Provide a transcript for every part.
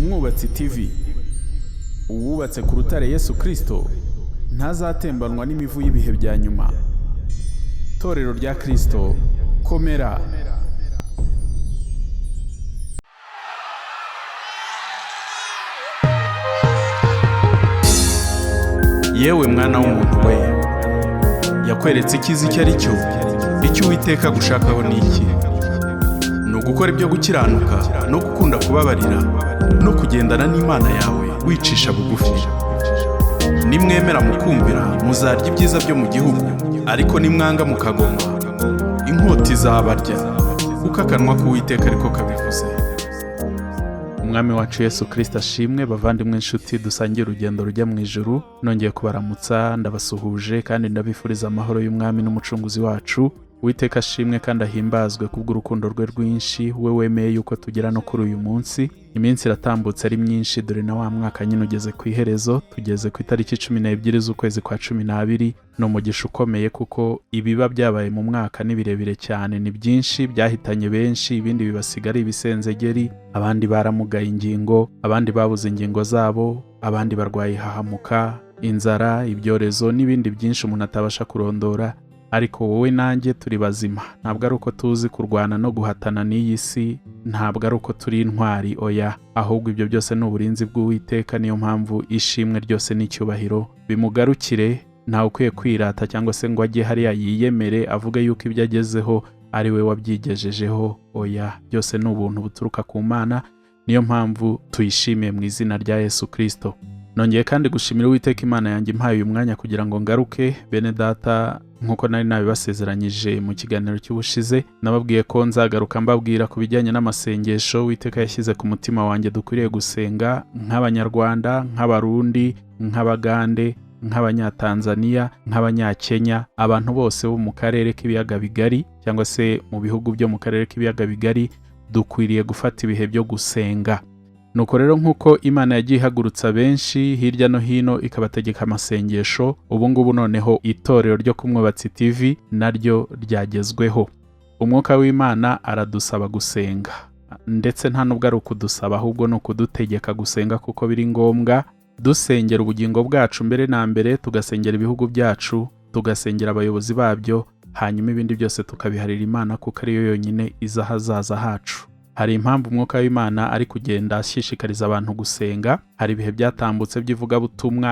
Umwubatsi TV, uwubatse ku rutare Yesu Kristo ntazatembanwa n'imivu y'ibihe bya nyuma. Torero rya Kristo, komera. Yewe mwana w'umuntu we, yakweretse ikizi icyo ari cyo, icyo Uwiteka gushakaho ni iki? Ni ugukora ibyo gukiranuka no gukunda kubabarira no kugendana n'Imana yawe wicisha bugufi. Nimwemera mukumvira muzarya ibyiza byo mu gihugu, ariko nimwanga mukagoma inkota izabarya, kuko akanwa k'Uwiteka ariko kabivuze. Umwami wacu Yesu Kristo ashimwe. Bavandimwe inshuti dusangiye urugendo rujya mu ijuru, nongeye kubaramutsa, ndabasuhuje kandi ndabifuriza amahoro y'Umwami n'umucunguzi wacu. Uwiteka ashimwe kandi ahimbazwe kubw'urukundo rwe rwinshi, we wemeye yuko tugera no kuri uyu munsi. Iminsi iratambutse ari myinshi, dore na wa mwaka nyine ugeze ku iherezo. Tugeze ku itariki 12 z'ukwezi kwa 12. No mugisha ukomeye kuko ibiba byabaye mu mwaka ni birebire cyane, ni byinshi, byahitanye benshi, ibindi bibasigara ibisenzegeri, abandi baramugaye ingingo, abandi babuze ingingo zabo, abandi barwaye hahamuka, inzara, ibyorezo n'ibindi byinshi umuntu atabasha kurondora. Ariko wowe nanjye turi bazima. Ntabwo ari uko tuzi kurwana no guhatana n'iyi si, ntabwo ari uko turi intwari, oya, ahubwo ibyo byose ni uburinzi bw'Uwiteka. Niyo mpamvu ishimwe ryose n'icyubahiro bimugarukire. Ntawe ukwiye kwirata cyangwa se ngo ajye hariya yiyemere avuge yuko ibyo agezeho ari we wabyigejejeho, oya, byose ni ubuntu buturuka ku Mana. Niyo mpamvu tuyishimiye mu izina rya Yesu Kristo. Nongeye kandi gushimira Uwiteka Imana yanjye impaye uyu mwanya kugira ngo ngaruke. Bene data, nkuko nari nabibasezeranyije mu kiganiro cy'ubushize, nababwiye ko nzagaruka mbabwira ku bijyanye n'amasengesho Uwiteka yashyize ku mutima wanjye dukwiriye gusenga nk'Abanyarwanda, nk'Abarundi, nk'Abagande, nk'Abanyatanzania, nk'Abanyakenya, abantu bose bo mu karere k'ibiyaga bigari cyangwa se mu bihugu byo mu karere k'ibiyaga bigari, dukwiriye gufata ibihe byo gusenga. Nuko rero nk'uko Imana yagiye ihagurutsa benshi hirya no hino ikabategeka amasengesho, ubu ngubu noneho itorero ryo ku Mwubatsi TV naryo ryagezweho. Umwuka w'Imana aradusaba gusenga, ndetse nta nubwo ari ukudusaba, ahubwo ni ukudutegeka gusenga kuko biri ngombwa. Dusengera ubugingo bwacu mbere na mbere, tugasengera ibihugu byacu, tugasengera abayobozi babyo, hanyuma ibindi byose tukabiharira Imana kuko ariyo yonyine iza hazaza hacu. Hari impamvu umwuka w'Imana ari kugenda ashishikariza abantu gusenga. Hari ibihe byatambutse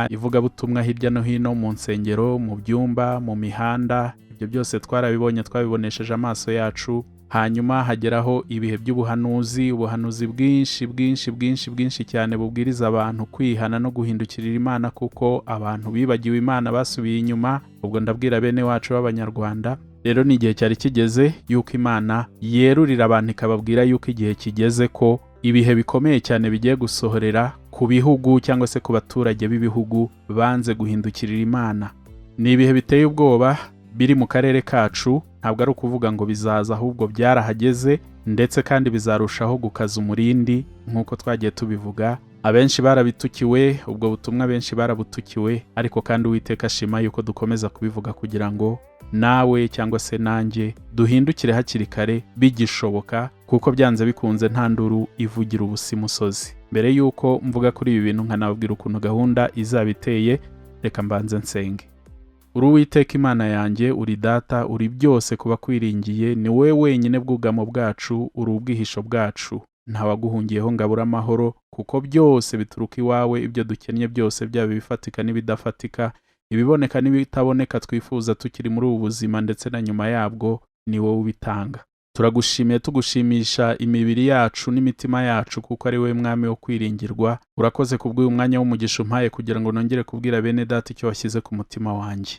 ivugabutumwa hirya no hino mu nsengero, mu byumba, mu mihanda. Ibyo byose twarabibonye, twabibonesheje amaso yacu. Hanyuma hageraho ibihe by'ubuhanuzi, ubuhanuzi bwinshi cyane bubwiriza abantu kwihana no guhindukirira Imana kuko abantu bibagiwe Imana, basubiye inyuma. Ubwo ndabwira bene wacu b'Abanyarwanda, rero ni igihe cyari kigeze yuko Imana yerurira abantu ikababwira yuko igihe kigeze ko ibihe bikomeye cyane bigiye gusohorera ku bihugu cyangwa se ku baturage b'ibihugu banze guhindukirira Imana. Ni ibihe biteye ubwoba biri mu karere kacu. Ntabwo ari ukuvuga ngo bizaza, ahubwo byarahageze, ndetse kandi bizarushaho gukaza umurindi nk'uko twagiye tubivuga. Abenshi barabitukiwe, ubwo butumwa benshi barabutukiwe, ariko kandi Uwiteka ashima yuko dukomeza kubivuga kugira ngo nawe cyangwa se nanjye duhindukire hakiri kare bigishoboka, kuko byanze bikunze nta nduru ivugira ubusa imusozi. Mbere yuko mvuga kuri ibi bintu nkanababwira ukuntu gahunda izaba iteye, reka mbanze nsenge. Uri Uwiteka Imana yanjye, uri Data, uri byose kuba kwiringiye, ni wowe wenyine bwugamo bwacu, uri ubwihisho bwacu. Ntawaguhungiyeho ngo abure amahoro, kuko byose bituruka iwawe. Ibyo dukennye byose, byaba ibifatika n'ibidafatika, ibiboneka n'ibitaboneka, twifuza tukiri muri ubu buzima ndetse na nyuma yabwo, ni wowe ubitanga. Turagushimiye, tugushimisha imibiri yacu n'imitima yacu kuko ari wowe Mwami wo kwiringirwa. Urakoze kubw'uyu mwanya w'umugisha umpaye kugira ngo nongere kubwira bene data icyo washyize ku mutima wanjye.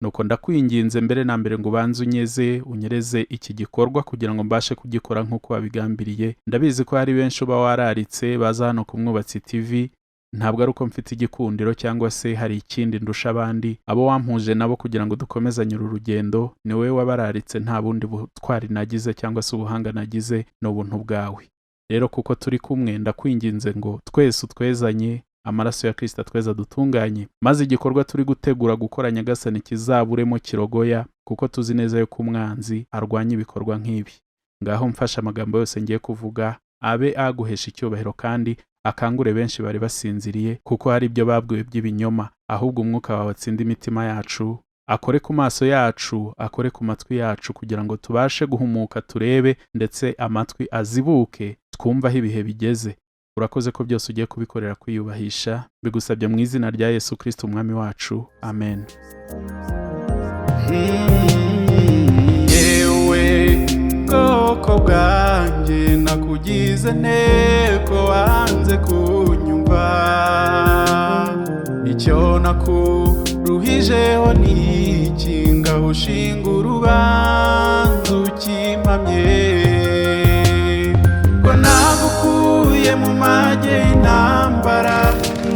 Nuko ndakwinginze mbere na mbere ngo ubanze unyereze iki gikorwa kugira ngo mbashe kugikora nk'uko wabigambiriye. Ndabizi ko hari benshi uba wararitse baza hano ku Mwubatsi TV. Ntabwo ari uko mfite igikundiro cyangwa se hari ikindi ndusha abandi. Abo wampuje nabo kugira ngo dukomezanye uru rugendo, ni wowe wabararitse, nta bundi butwari nagize cyangwa se ubuhanga nagize, ni ubuntu bwawe. Rero kuko turi kumwe, ndakwinginze ngo twese utwezanye, amaraso ya Kristo tweza dutunganye, maze igikorwa turi gutegura gukora Nyagasani kizaburemo kirogoya, kuko tuzi neza yuko umwanzi arwanya ibikorwa nk'ibi. Ngaho mfasha amagambo yose ngiye kuvuga abe aguhesha icyubahiro kandi akangure benshi bari basinziriye kuko hari ibyo babwiwe by'ibinyoma, ahubwo umwuka wawe atsinda imitima yacu, akore ku maso yacu, akore ku matwi yacu kugira ngo tubashe guhumuka turebe, ndetse amatwi azibuke twumva aho ibihe bigeze. Urakoze ko byose ugiye kubikorera kwiyubahisha, bigusabye mu izina rya Yesu Kristo umwami wacu, amen. Yewe bwoko bwanjye nakugize nteko wanze kunyumva, icyo nakuruhijeho ni iki ngaho ushinga urubanza ukimpamye, ko nagukuye mu mage y'intambara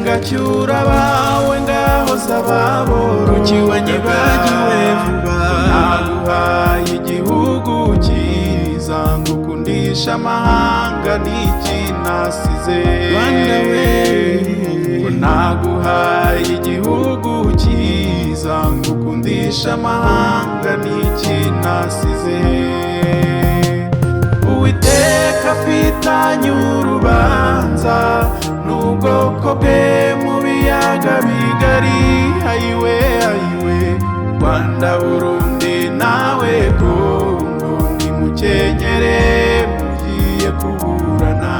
ngacyura abawe ngahoza ababoro, ukiwanyibagiwe vuba, naguhaye igihugu cyiza ngukundisha amahanga n'iki nasize, Rwanda we, ko naguhaye igihugu cyiza ngukundisha amahanga n'iki nasize. Uwiteka afitanye urubanza n'ubwoko bwe mu biyaga bigari, ayiwe ayiwe, Rwanda Burundi nawe Kongo nimukenyere mugiye kuburana,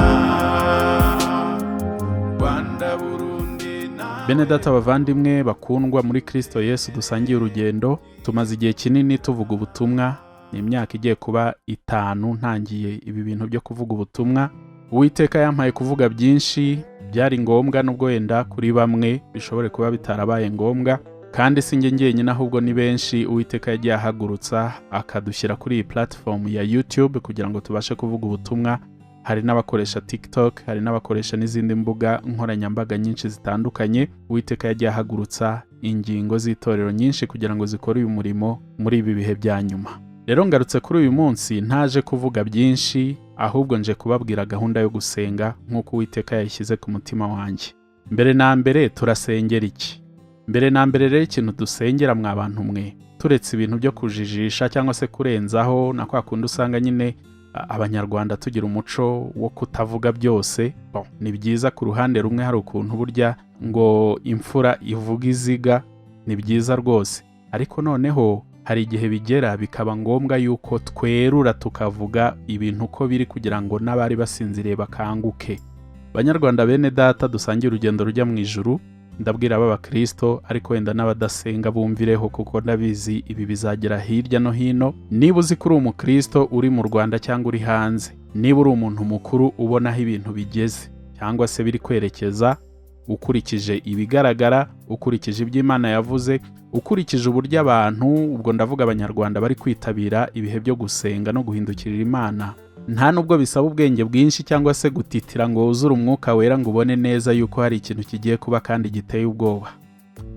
Rwanda Burundi nawe. Bene data bavandimwe bakundwa muri Kristo Yesu dusangiye urugendo, tumaze igihe kinini tuvuga ubutumwa, ni imyaka igiye kuba 5 ntangiye ibi bintu byo kuvuga ubutumwa. Uwiteka yampaye kuvuga byinshi, byari ngombwa nubwo wenda kuri bamwe bishobore kuba bitarabaye ngombwa, kandi si njye njyenyine ahubwo ni benshi Uwiteka yagiye ahagurutsa akadushyira kuri iyi platform ya YouTube kugira ngo tubashe kuvuga ubutumwa. Hari n'abakoresha TikTok, hari n'abakoresha n'izindi mbuga nkoranyambaga nyinshi zitandukanye. Uwiteka yagiye ahagurutsa ingingo z'itorero nyinshi kugira ngo zikore uyu murimo muri ibi bihe bya nyuma. Rero ngarutse kuri uyu munsi ntaje kuvuga byinshi, ahubwo nje kubabwira gahunda yo gusenga nk'uko Uwiteka yayishyize ku mutima wanjye. Mbere na mbere turasengera iki? Mbere na mbere rero ikintu dusengera mwa bantu mwe, turetse ibintu byo kujijisha cyangwa se kurenzaho na kwa kundi usanga nyine abanyarwanda tugira umuco wo kutavuga byose. Ni byiza ku ruhande rumwe, hari ukuntu burya ngo imfura ivuga iziga, ni byiza rwose, ariko noneho hari igihe bigera bikaba ngombwa yuko twerura tukavuga ibintu uko biri kugira ngo n'abari basinziriye bakanguke. Banyarwanda bene data dusangiye urugendo rujya mu ijuru, ndabwira ab'Abakristo ariko wenda n'abadasenga bumvireho kuko ndabizi ibi bizagera hirya no hino. Niba uzi ko uri umukristo uri mu Rwanda cyangwa uri hanze, niba uri umuntu mukuru ubona aho ibintu bigeze cyangwa se biri kwerekeza, ukurikije ibigaragara, ukurikije ibyo Imana yavuze, ukurikije uburyo abantu, ubwo ndavuga abanyarwanda, bari kwitabira ibihe byo gusenga no guhindukirira Imana, nta nubwo bisaba ubwenge bwinshi cyangwa se gutitira ngo wuzure umwuka wera ngo ubone neza yuko hari ikintu kigiye kuba kandi giteye ubwoba.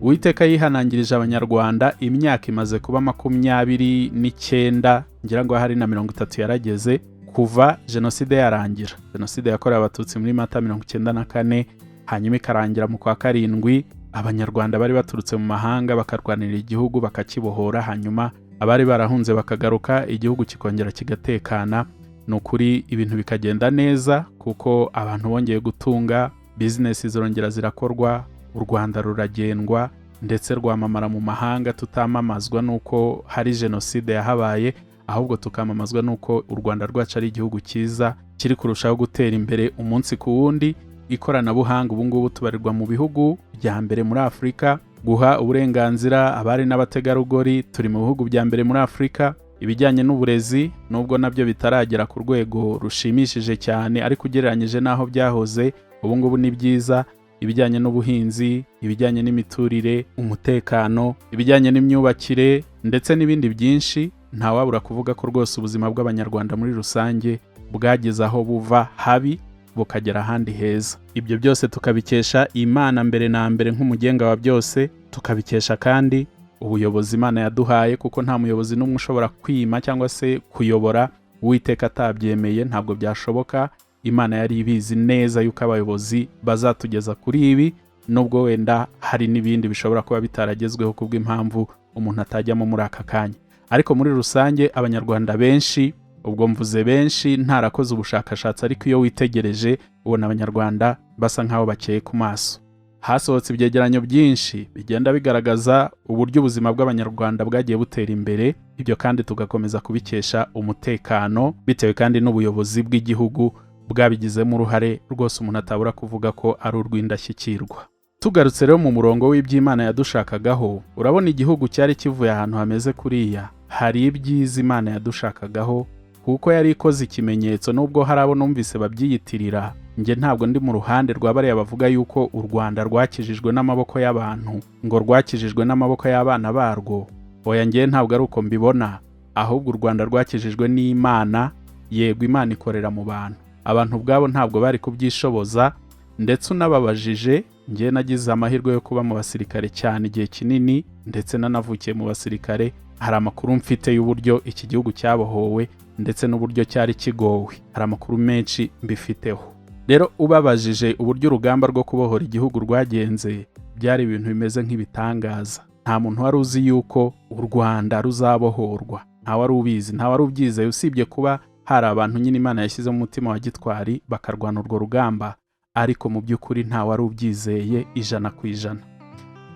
Uwiteka yihanangirije abanyarwanda, imyaka imaze kuba 29, ngira ngo hari na 30 yarageze kuva jenoside yarangira. Jenoside yakorewe abatutsi muri Mata 1994, hanyuma ikarangira mu kwa 7. Abanyarwanda bari baturutse mu mahanga bakarwanira igihugu bakakibohora, hanyuma abari barahunze bakagaruka, igihugu kikongera kigatekana. Nukuri ibintu bikagenda neza kuko abantu bongeye gutunga, business zirongera zirakorwa, u Rwanda ruragendwa ndetse rwamamara mu mahanga, tutamamazwa nuko hari jenoside yahabaye, ahubwo tukamamazwa nuko u Rwanda rwacu ari igihugu cyiza kiri kurushaho gutera imbere umunsi ku wundi. Ikoranabuhanga ubu ngubu tubarirwa mu bihugu bya mbere muri Afurika, guha uburenganzira abari n'abategarugori turi mu bihugu bya mbere muri Afurika. Ibijyanye n'uburezi nubwo nabyo bitaragera ku rwego rushimishije cyane, ariko ugereranyije naho byahoze ubu ngubu ni byiza. Ibijyanye n'ubuhinzi, ibijyanye n'imiturire, umutekano, ibijyanye n'imyubakire ndetse n'ibindi byinshi, ntawabura kuvuga ko rwose ubuzima bw'abanyarwanda muri rusange bwageze aho buva habi bukagera ahandi heza. Ibyo byose tukabikesha Imana mbere na mbere nk'umugenga wa byose, tukabikesha kandi ubuyobozi Imana yaduhaye, kuko nta muyobozi n'umwe ushobora kwima cyangwa se kuyobora Uwiteka atabyemeye, ntabwo byashoboka. Imana yari ibizi neza yuko abayobozi bazatugeza kuri ibi, nubwo wenda hari n'ibindi bishobora kuba bitaragezweho kubw'impamvu umuntu atajyamo muri aka kanya. Ariko muri rusange abanyarwanda benshi ubwo mvuze benshi ntarakoze ubushakashatsi, ariko iyo witegereje ubona abanyarwanda basa nkaho bakeye ku maso. Hasohotse ibyegeranyo byinshi bigenda bigaragaza uburyo ubuzima bw'abanyarwanda bwagiye butera imbere, ibyo kandi tugakomeza kubikesha umutekano, bitewe kandi n'ubuyobozi bw'igihugu bwabigizemo uruhare rwose umuntu atabura kuvuga ko ari urw'indashyikirwa. Tugarutse rero mu murongo w'iby'Imana yadushakagaho, urabona igihugu cyari kivuye ahantu hameze kuriya, hari ibyiza Imana yadushakagaho, kuko yari ikoze ikimenyetso. Nubwo hari abo numvise babyiyitirira, njye ntabwo ndi mu ruhande rwa bariya bavuga yuko u Rwanda rwakijijwe n'amaboko y'abantu, ngo rwakijijwe n'amaboko y'abana barwo. Oya, njye ntabwo ari uko mbibona, ahubwo u Rwanda rwakijijwe n'Imana. Yego, Imana ikorera mu bantu, abantu ubwabo ntabwo bari kubyishoboza. Ndetse unababajije, njye nagize amahirwe yo kuba mu basirikare cyane igihe kinini, ndetse nanavukiye mu basirikare. Hari amakuru mfite y'uburyo iki gihugu cyabohowe ndetse n'uburyo cyari kigowe, hari amakuru menshi mbifiteho. Rero ubabajije uburyo urugamba rwo kubohora igihugu rwagenze, byari ibintu bimeze nk'ibitangaza. Nta muntu wari uzi yuko u Rwanda ruzabohorwa, nta wari ubizi, nta wari ubyizeye, usibye kuba hari abantu nyine Imana yashyize mu mutima wa gitwari bakarwana urwo rugamba, ariko mu by'ukuri nta wari ubyizeye 100%.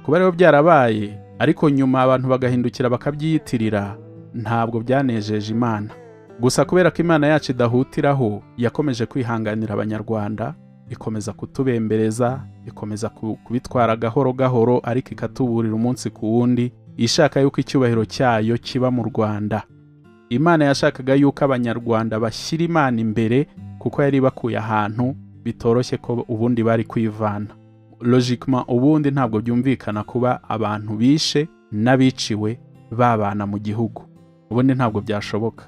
Kuba rero byarabaye, ariko nyuma abantu bagahindukira bakabyiyitirira, ntabwo byanejeje Imana. Gusa kubera ko Imana yacu idahutiraho, yakomeje kwihanganira abanyarwanda, ikomeza kutubembereza, ikomeza kubitwara gahoro gahoro, ariko ikatuburira umunsi ku wundi, ishaka yuko icyubahiro cyayo kiba mu Rwanda. Imana yashakaga yuko abanyarwanda bashyira Imana imbere, kuko yari bakuye ahantu bitoroshye ko ubundi bari kwivana. Logiquement ubundi ntabwo byumvikana kuba abantu bishe n'abiciwe babana mu gihugu, ubundi ntabwo byashoboka.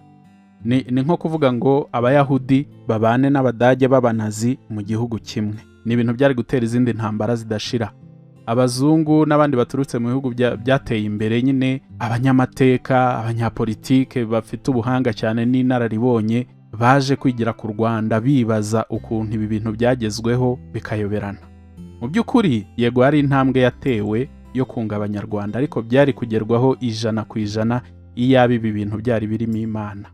Ni nko kuvuga ngo abayahudi babane n'abadage b'abanazi mu gihugu kimwe. Ni ibintu byari gutera izindi ntambara zidashira. Abazungu n'abandi baturutse mu bihugu byateye imbere, nyine abanyamateka, abanyapolitike bafite ubuhanga cyane n'inararibonye, baje kwigira ku Rwanda bibaza ukuntu ibi bintu byagezweho bikayoberana. Mu by'ukuri yego hari intambwe yatewe yo kunga abanyarwanda, ariko byari kugerwaho 100% iyo ibi bintu byari birimo Imana.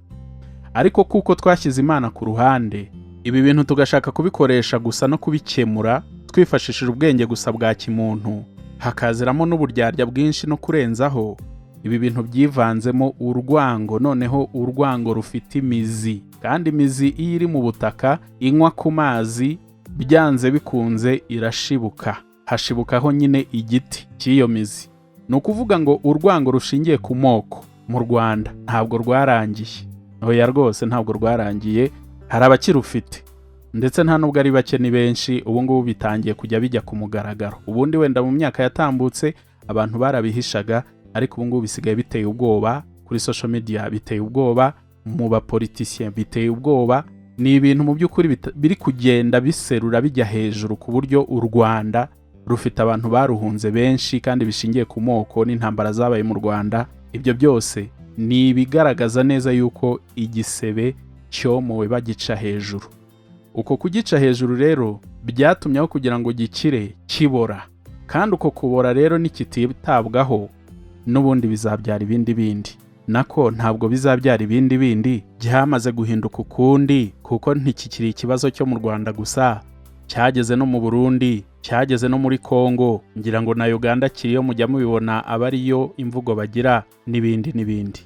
Ariko kuko twashyize Imana ku ruhande, ibi bintu tugashaka kubikoresha gusa no kubikemura twifashishije ubwenge gusa bwa kimuntu, hakaziramo n'uburyarya bwinshi no kurenzaho, ibi bintu byivanzemo urwango. Noneho urwango rufite imizi, kandi imizi iyo iri mu butaka inywa ku mazi, byanze bikunze irashibuka, hashibukaho nyine igiti cy'iyo mizi. Ni ukuvuga ngo urwango rushingiye ku moko mu Rwanda ntabwo rwarangiye. Oya rwose ntabwo rwarangiye, hari abakirufite, ndetse nta nubwo ari bake, ni benshi. Ubu ngubu bitangiye kujya bijya ku mugaragaro. Ubundi wenda mu myaka yatambutse abantu barabihishaga, ariko ubu ngubu bisigaye biteye ubwoba. Kuri social media biteye ubwoba, mu bapoliticiens biteye ubwoba. Ni ibintu mu by'ukuri biri kugenda biserura bijya hejuru, ku buryo u Rwanda rufite abantu baruhunze benshi, kandi bishingiye ku moko n'intambara zabaye mu Rwanda. Ibyo byose ni ibigaragaza neza yuko igisebe cyomowe bagica hejuru. Uko kugica hejuru rero byatumyeho kugira ngo gikire kibora, kandi uko kubora rero nikititabwaho n'ubundi bizabyara ibindi bindi. Nako ntabwo bizabyara ibindi bindi, byamaze guhinduka ukundi, kuko ntikikiri ikibazo cyo mu Rwanda gusa, cyageze no mu Burundi, cyageze no muri Kongo, ngira ngo na Uganda kiriyo mujya mubibona abariyo imvugo bagira, n'ibindi n'ibindi.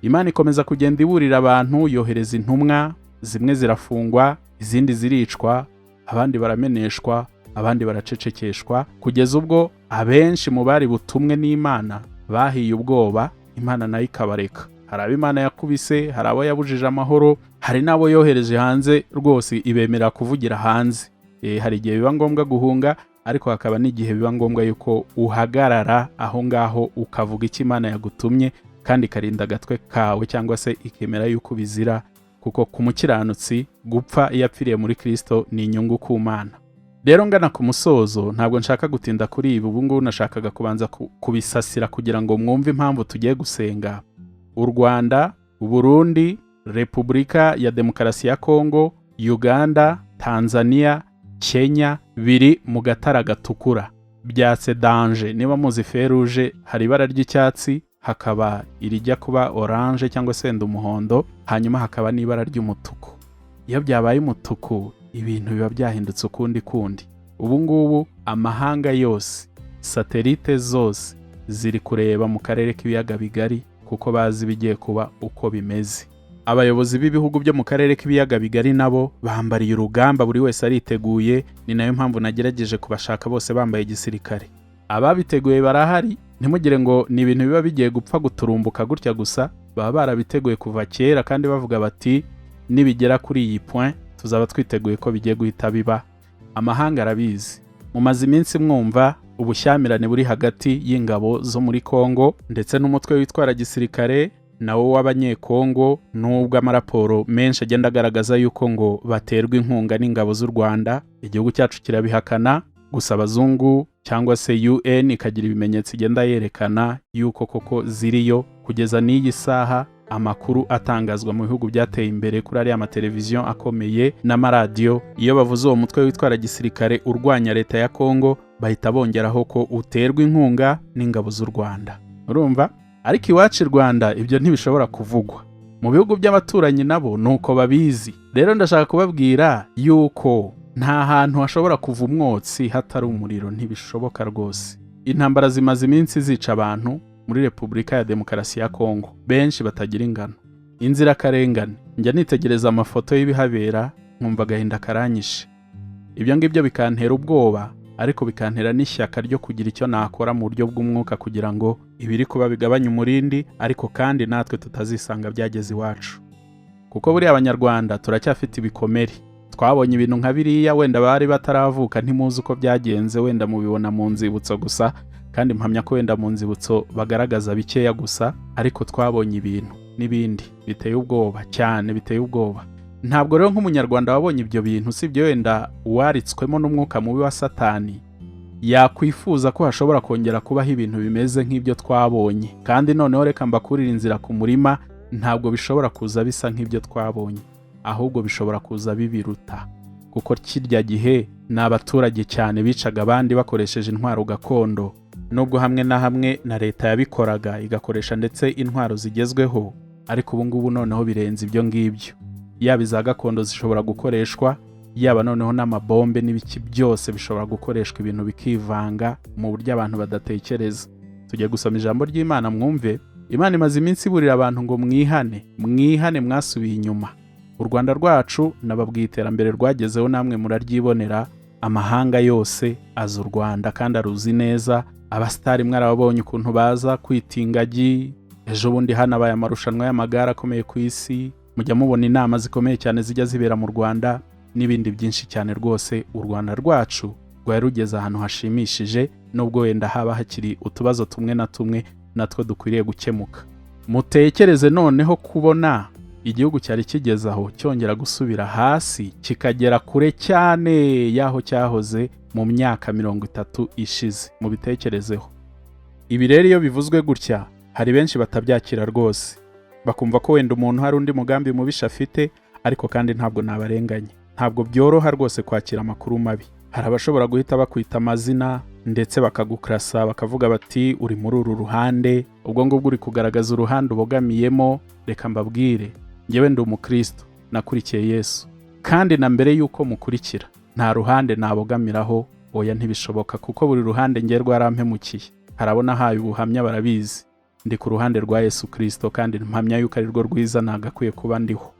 Imana ikomeza kugenda iburira abantu, yohereza intumwa, zimwe zirafungwa, izindi ziricwa, abandi barameneshwa, abandi baracecekeshwa, kugeza ubwo abenshi mu bari butumwe n'Imana bahiye ubwoba, Imana nayo ikabareka. Hari abo Imana yakubise, hari abo yabujije amahoro, hari n'abo yohereje hanze rwose ibemera kuvugira hanze. Hari igihe biba ngombwa guhunga, ariko hakaba n'igihe biba ngombwa yuko uhagarara aho ngaho ukavuga icyo Imana yagutumye, kandi ikarinda agatwe kawe, cyangwa se ikemera yuko bizira, kuko ku mukiranutsi gupfa iyo apfiriye muri Kristo ni inyungu ku Mana. Rero ngana ku musozo, ntabwo nshaka gutinda kuri ibi. Ubu ngubu nashakaga kubanza kubisasira kugira ngo mwumve impamvu tugiye gusenga. U Rwanda, u Burundi, Repubulika ya Demokarasi ya Kongo, Uganda, Tanzania, Kenya biri mu gatara gatukura. Byatse danger. Niba muzi feruje hari ibara ry'icyatsi, hakaba irijya kuba orange cyangwa se wenda umuhondo, hanyuma hakaba n'ibara ry'umutuku. Iyo byabaye umutuku ibintu biba byahindutse ukundi kundi. Ubu ngubu amahanga yose, satelite zose ziri kureba mu karere k'ibiyaga bigari kuko bazi bigiye kuba uko bimeze. Abayobozi b'ibihugu byo mu karere k'ibiyaga bigari nabo bambariye urugamba, buri wese ariteguye. Ni nayo mpamvu nagerageje kubashaka bose bambaye igisirikare. Ababiteguye barahari, ntimugire ngo ni ibintu biba bigiye gupfa guturumbuka gutya gusa. Baba barabiteguye kuva kera kandi bavuga bati nibigera kuri iyi point tuzaba twiteguye ko bigiye guhita biba. Amahanga arabizi. Mumaze iminsi mwumva ubushyamirane buri hagati y'ingabo zo muri Kongo ndetse n'umutwe witwara gisirikare nawo w'abanyekongo, nubwo amaraporo menshi agenda agaragaza yuko ngo baterwa inkunga n'ingabo z'u Rwanda. Igihugu cyacu kirabihakana, gusa abazungu cyangwa se UN ikagira ibimenyetso igenda yerekana yuko koko ziriyo. Kugeza n'iyi saha amakuru atangazwa mu bihugu byateye imbere kuri ariya amateleviziyo akomeye n'amaradiyo, iyo bavuze uwo mutwe witwara gisirikare urwanya leta ya Kongo bahita bongeraho ko uterwa inkunga n'ingabo z'u Rwanda. Urumva? Ariko iwacu i Rwanda ibyo ntibishobora kuvugwa. Mu bihugu by'abaturanyi nabo nuko babizi. Rero ndashaka kubabwira yuko nta hantu hashobora kuva umwotsi hatari umuriro, ntibishoboka rwose. Intambara zimaze iminsi zica abantu muri Repubulika ya Demokarasi ya Kongo, benshi batagira ingano. Inzirakarengane. Njya nitegereza amafoto y'ibihabera nkumva agahinda karanyishe. Ibyo ngibyo bikantera ubwoba, ariko bikantera n'ishyaka ryo kugira icyo nakora mu buryo bw'umwuka kugira ngo ibiri kuba bigabanye umurindi, ariko kandi natwe tutazisanga byageze iwacu. Kuko buri abanyarwanda turacyafite ibikomere. Twabonye ibintu nka biriya, wenda bari bataravuka ntimuzi uko byagenze, wenda mubibona mu nzibutso gusa, kandi mpamya ko wenda mu nzibutso bagaragaza bikeya gusa, ariko twabonye ibintu n'ibindi biteye ubwoba cyane, biteye ubwoba. Ntabwo rero nk'umunyarwanda wabonye ibyo bintu, usibye wenda waritswemo n'umwuka mubi wa Satani, yakwifuza ko hashobora kongera kubaho ibintu bimeze nk'ibyo twabonye. Kandi noneho reka mbakurira inzira ku murima, ntabwo bishobora kuza bisa nk'ibyo twabonye, ahubwo bishobora kuza bibiruta. Kuko kirya gihe ni abaturage cyane bicaga abandi bakoresheje intwaro gakondo, nubwo hamwe na hamwe na leta yabikoraga igakoresha ndetse intwaro zigezweho, ariko ubu ngubu noneho birenze ibyo ngibyo. Yaba iza gakondo zishobora gukoreshwa, yaba noneho n'amabombe n'ibiki byose bishobora gukoreshwa, ibintu bikivanga mu buryo abantu badatekereza. Tujye gusoma ijambo ry'Imana mwumve. Imana imaze iminsi iburira abantu ngo mwihane mwasubiye inyuma. U Rwanda rwacu nababwiye iterambere rwagezeho, namwe muraryibonera. Amahanga yose azi u Rwanda kandi aruzi neza. Abasitari mwarababonye ukuntu baza kwitingagi. Ejo bundi hanabaye amarushanwa y'amagare akomeye ku isi. Mujya mubona inama zikomeye cyane zijya zibera mu Rwanda n'ibindi byinshi cyane rwose. U Rwanda rwacu rwari rugeze ahantu hashimishije, nubwo wenda haba hakiri utubazo tumwe na tumwe natwo dukwiriye gukemuka. Mutekereze noneho kubona igihugu cyari kigeze aho cyongera gusubira hasi kikagera kure cyane yaho cyahoze mu myaka 30 ishize. Mubitekerezeho. Ibi rero iyo bivuzwe gutya, hari benshi batabyakira rwose, bakumva ko wenda umuntu hari undi mugambi mubisha afite, ariko kandi ntabwo nabarenganye. Ntabwo byoroha rwose kwakira amakuru mabi. Hari abashobora guhita bakwita amazina ndetse bakagukrasa, bakavuga bati uri muri uru ruhande, ubwo ngubwo uri kugaragaza uruhande ubogamiyemo. Reka mbabwire, njyewe ndi umukristo, nakurikiye Yesu, kandi na mbere yuko mukurikira nta ruhande nabogamiraho. Oya, ntibishoboka, kuko buri ruhande ngiye rwarampemukiye. Harabona haye ubuhamya barabizi. Ndi ku ruhande rwa Yesu Kristo, kandi mpamya yuko ari rwo rwiza nagakwiye kuba ndiho.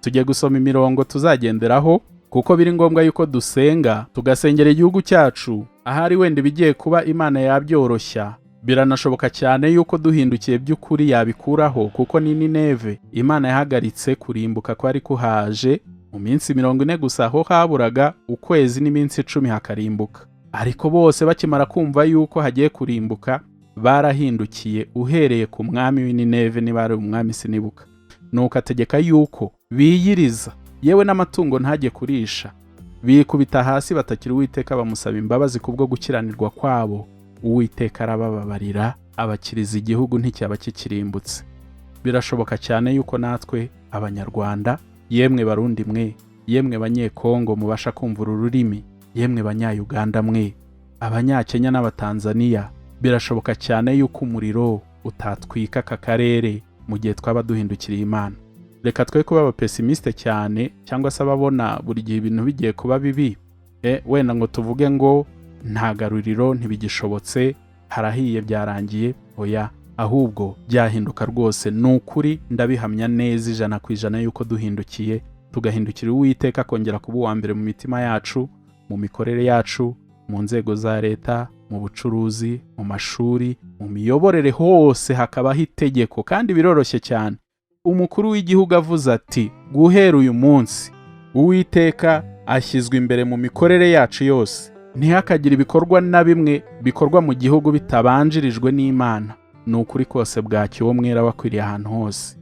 Tujye gusoma imirongo tuzagenderaho, kuko biri ngombwa yuko dusenga, tugasengera igihugu cyacu. Ahari wenda bigiye kuba Imana yabyoroshya, biranashoboka cyane yuko duhindukiye by'ukuri yabikuraho, kuko ni Nineve Imana yahagaritse kurimbuka ko ari kuhaje mu minsi 40 gusa, aho haburaga ukwezi n'iminsi 10 hakarimbuka. Ariko bose bakimara kumva yuko hagiye kurimbuka, barahindukiye uhereye ku mwami w'Nineve, niba ari umwami sinibuka. Nuko ategeka yuko biyiriza, yewe n'amatungo ntajye kurisha. Bikubita hasi batakira Uwiteka, bamusaba imbabazi kubwo gukiranirwa kwabo. Uwiteka arabababarira, abakiriza igihugu nticyaba kikirimbutse. Birashoboka cyane yuko natwe abanyarwanda, yemwe barundi mwe, yemwe banyekongo mubasha kumva ururimi, yemwe banyayuganda mwe, abanyakenya n'abatanzania, birashoboka cyane yuko umuriro utatwika aka karere mu gihe twaba duhindukiriye Imana. Reka twe kuba abapesimiste cyane cyangwa se ababona buri gihe ibintu bigiye kuba bibi, wenda ngo tuvuge ngo nta garuriro, ntibigishobotse, harahiye, byarangiye. Oya, ahubwo byahinduka rwose. Ni ukuri ndabihamya neza 100% yuko duhindukiye tugahindukira Uwiteka akongera kuba uwa mbere mu mitima yacu, mu mikorere yacu, mu nzego za leta, mu bucuruzi, mu mashuri, mu miyoborere, hose hakabaho itegeko. Kandi biroroshye cyane. Umukuru w'igihugu avuze ati guhera uyu munsi Uwiteka ashyizwe imbere mu mikorere yacu yose, ntihakagire ibikorwa na bimwe bikorwa mu gihugu bitabanjirijwe n'Imana. Ni ukuri kose bwacyo uwo mwera wakwiriye ahantu hose.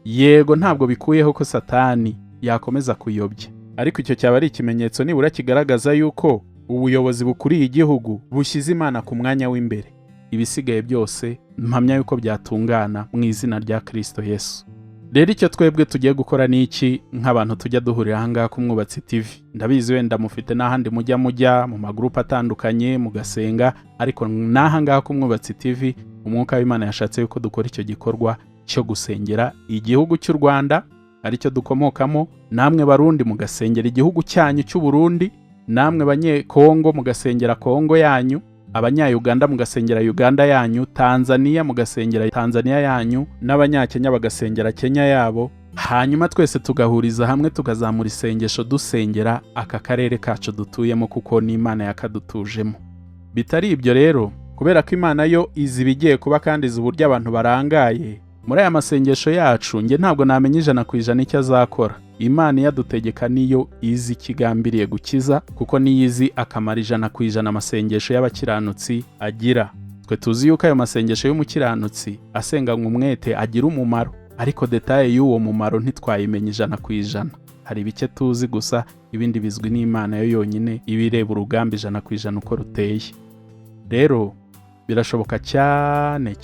Yego, ntabwo bikuyeho ko Satani yakomeza kuyobya, ariko icyo cyaba ari ikimenyetso nibura kigaragaza yuko ubuyobozi bukuriye igihugu bushyize Imana ku mwanya w'imbere. Ibisigaye byose mpamya yuko byatungana mu izina rya Kristo Yesu. Rero icyo twebwe tugiye gukora ni iki nk'abantu tujya duhurira ahangaha ku Mwubatsi TV? Ndabizi wenda mufite n'ahandi mujya mu magrupe atandukanye mugasenga, ariko n'ahangaha ku Mwubatsi TV Umwuka w'Imana yashatse yuko dukora icyo gikorwa cyo gusengera igihugu cy'u Rwanda aricyo dukomokamo. Namwe Barundi mugasengera igihugu cyanyu cy'u Burundi, namwe Banyekongo mugasengera Kongo yanyu, Abanya-Uganda mugasengera Uganda yanyu, Tanzania mugasengera Tanzania yanyu, n'Abanya-Kenya bagasengera Kenya yabo. Hanyuma twese tugahuriza hamwe tukazamura isengesho dusengera aka karere kacu dutuyemo, kuko ni Imana yakadutujemo. Bitari ibyo rero, kubera ko Imana yo izi bigiye kuba kandi izi uburyo abantu barangaye, muri aya masengesho yacu nge ntabwo namenya 100% icyo azakora. Imana yadutegeka niyo izi kigambiriye gukiza, kuko niyizi akamara 100% amasengesho y'abakiranutsi agira. Twe tuzi yuko ayo masengesho y'umukiranutsi asenganywe umwete agira umumaro, ariko detaye y'uwo mumaro ntitwayimenya 100%. Hari bike tuzi gusa, ibindi bizwi n'Imana yo yonyine ibireba urugamba 100% uko ruteye. Rero birashoboka cyane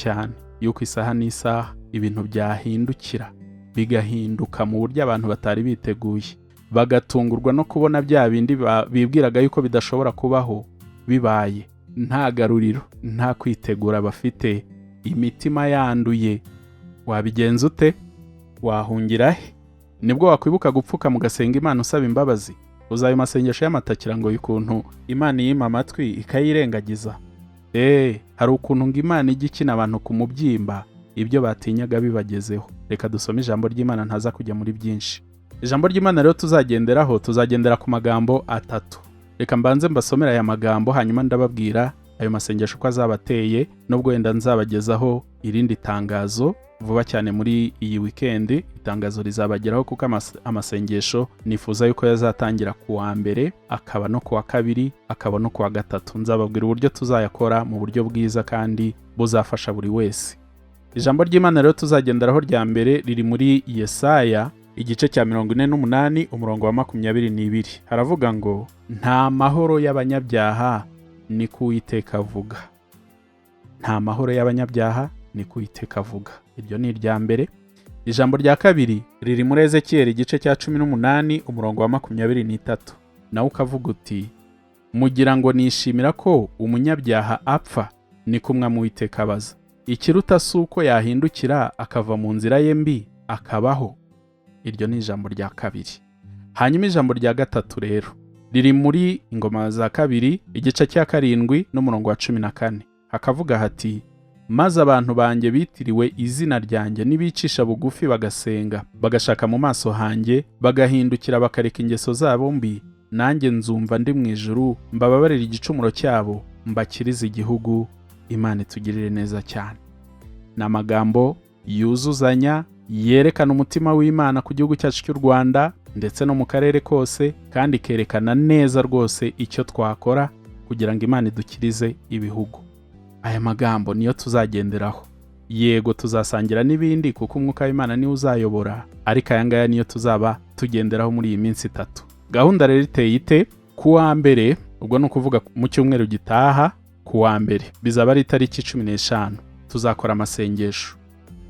yuko isaha n'isaha ibintu byahindukira, bigahinduka mu buryo abantu batari biteguye, bagatungurwa no kubona bya bindi bibwiraga yuko bidashobora kubaho bibaye. Nta garuriro, nta kwitegura bafite, imitima yanduye. Wabigenza ute? Wahungira he? Nibwo wakwibuka gupfuka mugasenga Imana usaba imbabazi? Uzayo masengesho y'amatakira ngo y'ukuntu Imana yima amatwi ikayirengagiza? Hari ukuntu ngo Imana ijya ikina abantu ku mubyimba, ibyo batinyaga bibagezeho. Reka dusome ijambo ry'Imana ntaza kujya muri byinshi. Ijambo ry'Imana rero tuzagendera ku magambo 3. Reka mbanze mbasomera aya magambo, hanyuma ndababwira ayo masengesho uko azabateye, nubwo wenda nzabagezaho irindi tangazo vuba cyane muri iyi weekend. Itangazo rizabageraho kuko amasengesho nifuza yuko yazatangira ku wa mbere, akaba no ku wa kabiri, akaba no ku wa gatatu. Nzababwira uburyo tuzayakora mu buryo bwiza kandi buzafasha buri wese. Ijambo ry'Imana rero tuzagenderaho rya mbere riri muri Yesaya igice cya 48 umurongo wa 22. Haravuga ngo nta mahoro y'abanyabyaha ni ku Uwiteka avuga. Nta mahoro y'abanyabyaha ni ku Uwiteka avuga. Iryo ni irya mbere. Ijambo rya kabiri riri muri Ezekiel igice cya 18 umurongo wa 23. Nawe ukavuga uti mugira ngo nishimira ko umunyabyaha apfa, ni kumwe mu Uwiteka abaza. Ikiruta suko yahindukira akava mu nzira ye mbi akabaho. Iryo ni ijambo rya kabiri. Hanyuma ijambo rya gatatu rero riri muri Ingoma za kabiri igice cya 7 n'umurongo wa 14. Hakavuga hati maze abantu banjye bitiriwe izina ryanjye nibicisha bugufi bagasenga, bagashaka mu maso hanjye, bagahindukira bakareka ingeso zabo mbi, nanjye nzumva ndi mu ijuru mbababarira igicumuro cyabo, mbakiriza igihugu. Imana itugirire neza cyane. N'amagambo yuzuzanya yerekana umutima w'Imana ku gihugu cyacu cy'u Rwanda ndetse no mu karere kose, kandi kerekana neza rwose icyo twakora kugira ngo Imana idukirize ibihugu. Aya magambo niyo tuzagenderaho. Yego tuzasangira n'ibindi kuko umwuka w'Imana niwe uzayobora, ariko aya ngaya niyo tuzaba tugenderaho muri iyi minsi 3. Gahunda rero iteye ite? Ku wa mbere, ubwo ni ukuvuga mu cyumweru gitaha, ku wa mbere bizaba ari tariki 15 tuzakora amasengesho.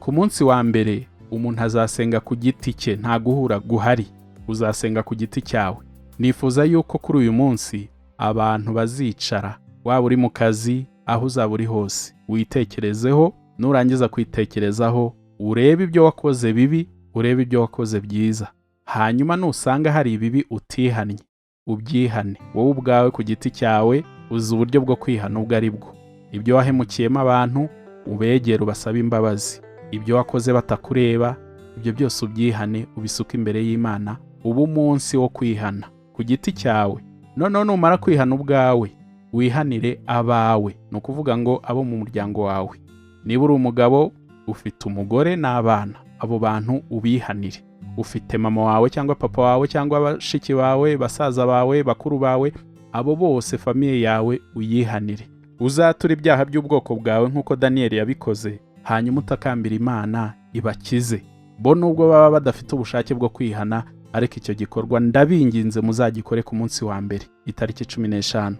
Ku munsi wa mbere umuntu azasenga ku giti cye, nta guhura guhari, uzasenga ku giti cyawe. Nifuza yuko kuri uyu munsi abantu bazicara, waba uri mu kazi, aho uzaba uri hose, witekerezeho, nurangiza kwitekerezaho urebe ibyo wakoze bibi, urebe ibyo wakoze byiza, hanyuma nusanga hari ibibi utihannye ubyihane wowe ubwawe ku giti cyawe. Uzi uburyo bwo kwihana ubwo ari bwo. Ibyo wahemukiyemo abantu ubegere ubasaba imbabazi, ibyo wakoze batakureba ibyo byose ubyihane, ubisuka imbere y'Imana. Ubu umunsi wo kwihana ku giti cyawe. Noneho numara kwihana ubwawe wihanire abawe, ni ukuvuga ngo abo mu muryango wawe. Niba uri umugabo ufite umugore n'abana, abo bantu ubihanire. Ufite mama wawe cyangwa papa wawe cyangwa bashiki bawe, basaza bawe, bakuru bawe, abo bose famiye yawe uyihanire. Uzatura ibyaha by'ubwoko bwawe nk'uko Daniyeli yabikoze, hanyuma utakambira Imana ibakize. Bo nubwo baba badafite ubushake bwo kwihana, ariko icyo gikorwa ndabinginze muzagikore ku munsi wa mbere, itariki 15.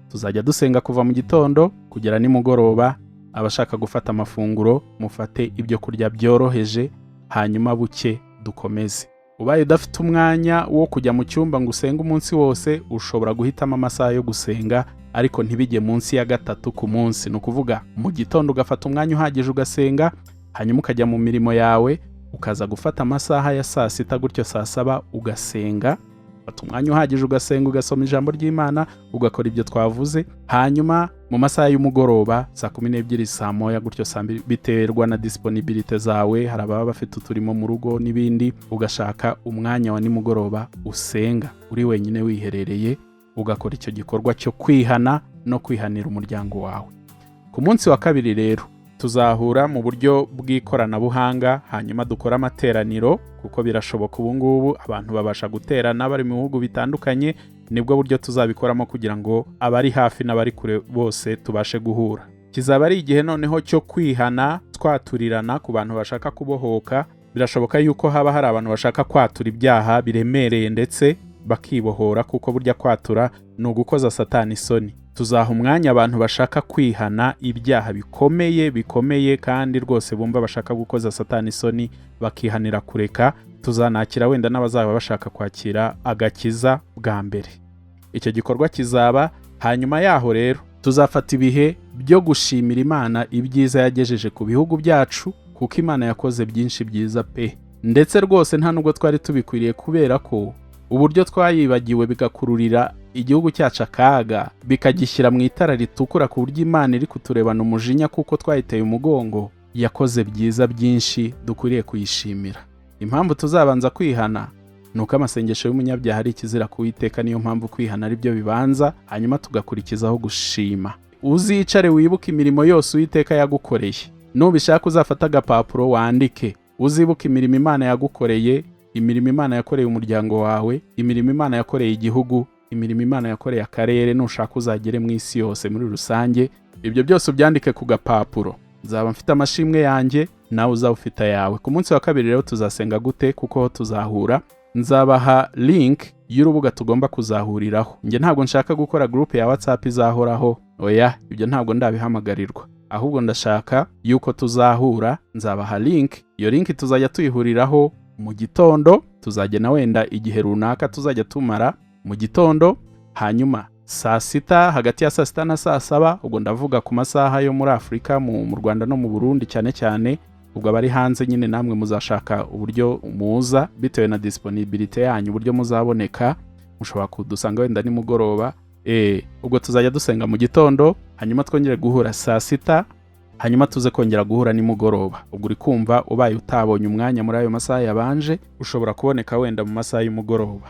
Tuzajya dusenga kuva mu gitondo kugera nimugoroba. Abashaka gufata amafunguro mufate ibyo kurya byoroheje, hanyuma buke dukomeze. Ubaye udafite umwanya wo kujya mu cyumba ngo usenge umunsi wose, ushobora guhitamo amasaha yo gusenga, ariko ntibijye munsi ya 3 ku munsi. Ni ukuvuga mu gitondo ugafata umwanya uhagije ugasenga, hanyuma ukajya mu mirimo yawe, ukaza gufata amasaha ya saa 6 gutyo saa 7 ugasenga. Fata umwanya uhagije ugasenga, ugasoma ijambo ry'Imana, ugakora ibyo twavuze. Hanyuma mu masaha y'umugoroba saa 12 saa 1 gutyo saa 2, biterwa na disponibility zawe. Hari ababa bafite uturimo mu rugo n'ibindi, ugashaka umwanya wa nimugoroba usenga uri wenyine wiherereye, ugakora icyo gikorwa cyo kwihana no kwihanira umuryango wawe. Ku munsi wa kabiri rero tuzahura mu buryo bw'ikoranabuhanga, hanyuma dukora amateraniro, kuko birashoboka ubu ngubu abantu babasha guterana bari mu bihugu bitandukanye. Nibwo buryo tuzabikoramo kugira ngo abari hafi n'abari kure bose tubashe guhura. Kizaba ari igihe noneho cyo kwihana, twaturirana ku bantu bashaka kubohoka. Birashoboka yuko haba hari abantu bashaka kwatura ibyaha biremereye ndetse bakibohora, kuko burya kwatura ni ugukoza Satani isoni. Tuzaha umwanya abantu bashaka kwihana ibyaha bikomeye kandi rwose bumva bashaka gukoza Satani isoni, bakihanira kureka. Tuzanakira wenda n'abazaba bashaka kwakira agakiza bwa mbere. Icyo gikorwa kizaba. Hanyuma yaho rero tuzafata ibihe byo gushimira Imana ibyiza yagejeje ku bihugu byacu, kuko Imana yakoze byinshi byiza pe, ndetse rwose nta nubwo twari tubikwiriye, kubera ko uburyo twayibagiwe bigakururira igihugu cyacu akaga, bikagishyira mu itara ritukura, ku buryo Imana iri kuturebana umujinya kuko twayiteye umugongo. Yakoze byiza byinshi dukwiriye kuyishimira. Impamvu tuzabanza kwihana nuko amasengesho y'umunyabyaha ari ikizira ku Uwiteka. Niyo mpamvu kwihana ari byo bibanza, hanyuma tugakurikizaho gushima. Uzicare wibuke imirimo yose Uwiteka yagukoreye. Nubishaka uzafata agapapuro wandike, uzibuke imirimo Imana yagukoreye, imirimo Imana yakoreye umuryango wawe, imirimo Imana yakoreye igihugu, imirimo Imana yakoreye akarere. Nushaka uzagere mu isi yose muri rusange. Ibyo byose ubyandike ku gapapuro. Nzaba mfite amashimwe yanjye, nawe uzaba ufite ayawe. Ku munsi wa kabiri rero tuzasenga gute? Kuko tuzahura. Nzabaha link y'urubuga tugomba kuzahuriraho. Nge ntabwo nshaka gukora group ya WhatsApp izahoraho, oya, ibyo ntabwo ndabihamagarirwa. Ahubwo ndashaka yuko tuzahura. Nzabaha link, iyo link tuzajya tuyihuriraho mu gitondo. Tuzagena wenda igihe runaka tuzajya tumara mu gitondo, hanyuma saa 6, hagati ya saa 6 na saa 7. Ubwo ndavuga ku masaha yo muri Afurika, mu Rwanda no mu Burundi cyane cyane. Ubwo abari hanze nyine namwe muzashaka uburyo muza bitewe na disponibility yanyu, uburyo muzaboneka. Mushobora kudusanga wenda nimugoroba. Ubwo tuzajya dusenga mu gitondo, hanyuma twongere guhura saa 6, hanyuma tuze kongera guhura nimugoroba. Ubwo uri kumva ubaye utabonye umwanya muri ayo masaha yabanje, ushobora kuboneka wenda mu masaha y'umugoroba.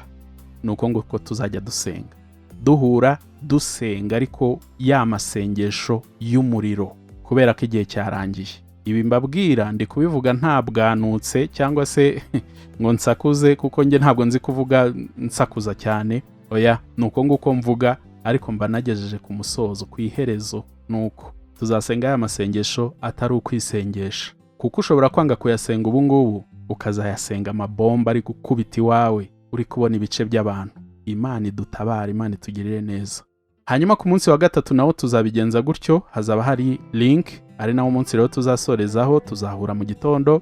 Nuko ngo tuzajya dusenga, duhura dusenga, ariko ya masengesho y'umuriro, kubera ko igihe cyarangiye. Ibi mbabwira ndi kubivuga nta bwanutse cyangwa se ngo nsakuze, kuko nge ntabwo nzi kuvuga nsakuza cyane. Oya, nuko nguko mvuga, ariko mba nagejeje ku musozo, ku iherezo. Nuko tuzasenga ya masengesho atari ukwisengesha, kuko ushobora kwanga kuyasenga ubu ngubu ukazayasenga amabomba ari gukubita iwawe, uri kubona ibice by'abantu. Imana idutabare, Imana itugirire neza. Hanyuma ku munsi wa gatatu nawo tuzabigenza gutyo. Hazaba hari link, ari nawo munsi rero tuzasorezaho. Tuzahura mu gitondo,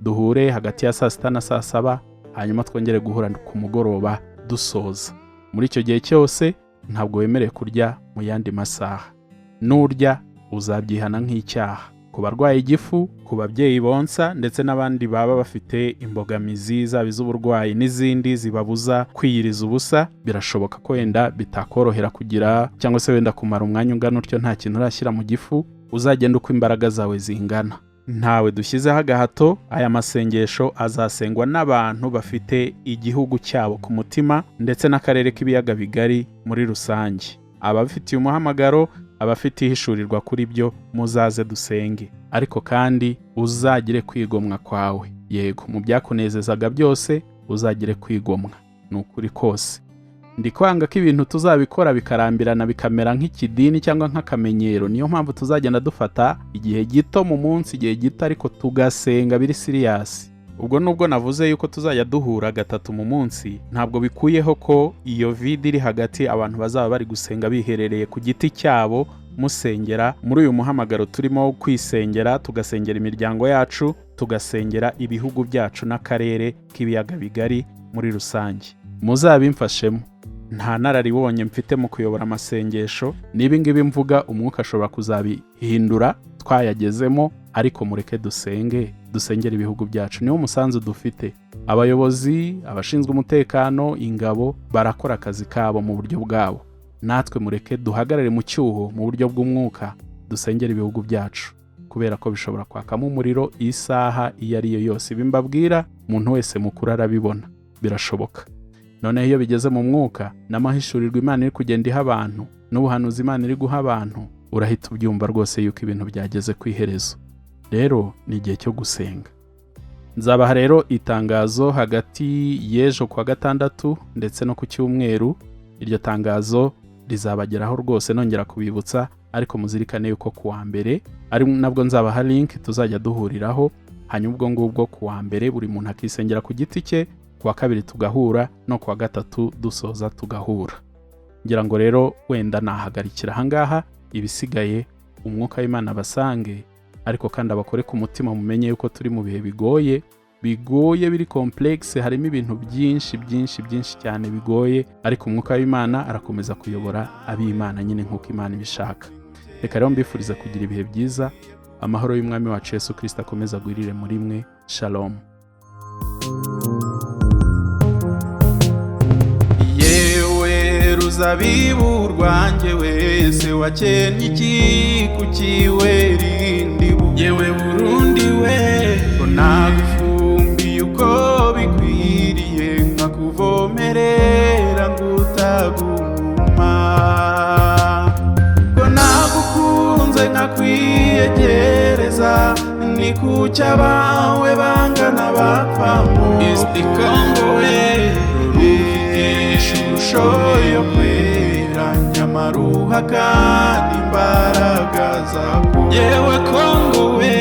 duhure hagati ya saa 6 na saa 7, hanyuma twongere guhura ku mugoroba dusoza. Muri icyo gihe cyose ntabwo wemerewe kurya mu yandi masaha. Nurya uzabyihana nk'icyaha. ku barwaye igifu, ku babyeyi bonsa ndetse n'abandi baba bafite imbogamizi zaba iz'uburwayi n'izindi zibabuza kwiyiriza ubusa. Birashoboka ko wenda bitakorohera kugira cyangwa se wenda kumara umwanya ungana utyo nta kintu urashyira mu gifu. Uzagenda uko imbaraga zawe zingana. Ntawe dushyizeho agahato. Aya masengesho azasengwa n'abantu bafite igihugu cyabo ku mutima ndetse n'akarere k'ibiyaga bigari muri rusange. Abafitiye umuhamagaro, abafite ihishurirwa kuri byo, muzaze dusenge. Ariko kandi uzagire kwigomwa kwawe. Yego, mu byakunezezaga byose uzagire kwigomwa. Ni ukuri kose. Ndi kwanga ko ibintu tuzabikora bikarambirana bikamera nk'ikidini cyangwa nk'akamenyero. Niyo mpamvu tuzagenda dufata igihe gito mu munsi, igihe gito ariko tugasenga biri serious. Ubwo nubwo navuze yuko tuzajya duhura 3 mu munsi, ntabwo bikuyeho ko iyo vide iri hagati abantu bazaba bari gusenga biherereye ku giti cyabo, musengera muri uyu muhamagaro turimo kwisengera, tugasengera imiryango yacu, tugasengera ibihugu byacu n'akarere k'ibiyaga bigari muri rusange. Muzabimfashemo. Nta nararibonye mfite mu kuyobora amasengesho. Nibi ngibi mvuga umwuka ashobora kuzabihindura twayagezemo, ariko mureke dusengera ibihugu byacu. Niwo musanzu dufite. Abayobozi, abashinzwe umutekano, ingabo barakora akazi kabo mu buryo bwabo. Natwe mureke duhagarare mu cyuho mu buryo bw'umwuka, dusengera ibihugu byacu, kubera ko bishobora kwakamo umuriro isaha iyo ari yo yose. Bimbabwira umuntu wese mukuru arabibona. Birashoboka. None iyo bigeze mu mwuka n'amahishurirwa Imana iri kugenda iha abantu n'ubuhanuzi Imana iri guha abantu, urahita ubyumva rwose yuko ibintu byageze ku iherezo. Rero ni igihe cyo gusenga. Nzabaha rero itangazo hagati y'ejo kuwa gatandatu ndetse no ku cyumweru. Iryo tangazo rizabageraho rwose, nongera kubibutsa, ariko muzirikane yuko kuwa mbere ari nabwo nzabaha link tuzajya duhuriraho. Hanyuma ubwo ngubwo kuwa mbere buri muntu akisengera ku giti cye, kuwa kabiri tugahura, no kuwa gatatu dusoza tugahura. Ngira ngo rero wenda nahagarikira ahangaha, ibisigaye umwuka w'Imana basange, ariko kandi abakore ku mutima mumenye yuko turi mu bihe bigoye biri complexe. Harimo ibintu byinshi cyane bigoye, ariko umwuka w'Imana arakomeza kuyobora ab'Imana nyine nk'uko Imana ibishaka. Reka rero mbifuriza kugira ibihe byiza. Amahoro y'Umwami wacu Yesu Kristo akomeza gwirire muri mwe. Shalom. Zabibu rwanjye wese wakennye iki kukiwe rindi yewe Burundi we, ko nagufumbiye uko bikwiriye, nkakuvomerera ngutaguma, ko nagukunze nkakwiyegereza, ni kucya bawe bangana bapfamo. Istikongo we ishusho yo kwera, nyamaruha kandi imbaraga zako. Yewe Kongo we,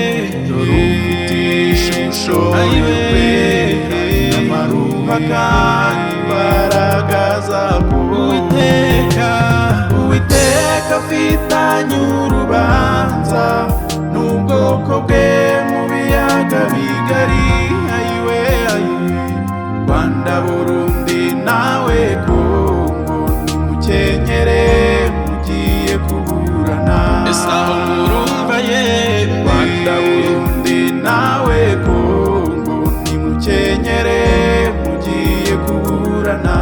ufite ishusho yo kwera, nyamaruha kandi imbaraga zako. Uwiteka afitanye urubanza n'ubwoko bwe mu biyaga bigari. Ayiwe Rwanda, Burundi nawe Kongo, nimukenyere mugiye kuburana. Ese aho murumva ye? Rwanda, Burundi nawe Kongo, nimukenyere mugiye kuburana.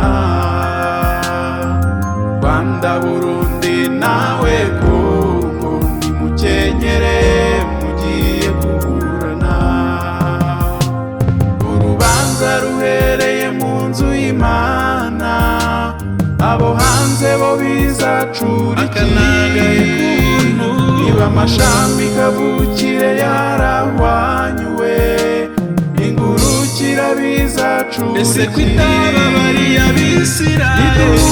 Rwanda, Burundi nawe Kongo, nimukenyere mugiye kuburana. Urubanza ruhereye mu nzu y'Imana, abo hanze bo bizacura akanagaye kuntu. Niba amashami kavukire yarahwanyuwe, ingurukira bizacura. Ese kwitaba bariya Bisirayeli,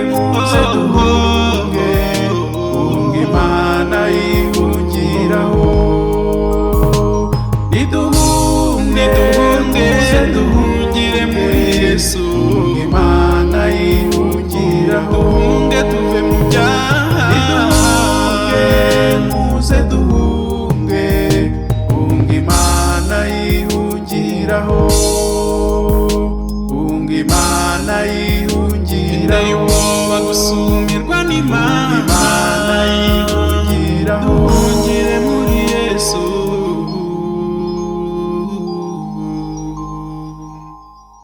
muze duhunge, hunga Imana yihungiraho. Niduhunge duhungire muri Yesu.